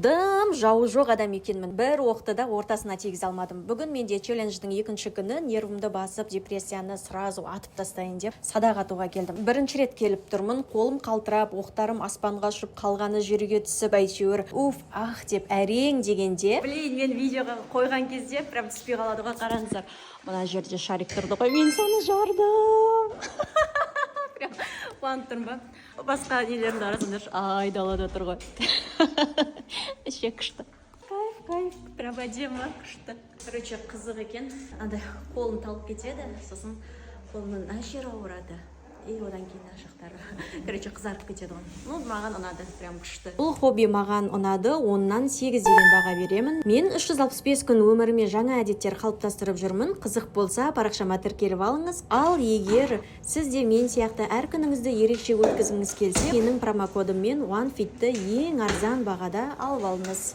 дым жауы жоқ адам екенмін. Бір оқты да ортасына тегізе алмадым. Бүгін менде челлендждің екінші күні нервімді басып, депрессияны сразу атып тастайын деп садақ атуға келдім. Бірінші рет келіп тұрмын, қолым қалтырап, оқтарым аспанға ұшып, қалғаны жерге түсіп, әйтеуір деп әрең дегенде, блин, мен видеоға қойған кезде прям түспей қалады ғой, қараңыздар. Мына жерде шарик тұрды ғой, мен соны жардым. Прям қуанып тұрмын ба? Басқа нелердің арасында айдалада тұр ғой. Ішек күшті. Кайф, прям әдемі күшті. Короче, қызық екен. Андай қолым талып кетеді, сосын қолымның ана жері ауырады. И одан кейін ашықтары. Короче, қызарып кетеді ғой. Ну, маған ұнады, прям күшті. Бұл хобби маған ұнады, 10-нан 8 деген баға беремін. Мен 365 күн өміріме жаңа әдеттер қалыптастырып жүрмін. Қызық болса, парақшама тіркеліп алыңыз. Ал егер сіз де мен сияқты әр күніңізді ерекше өткізгіңіз келсе, менің промокодыммен OneFitті ең арзан бағада алып алыңыз.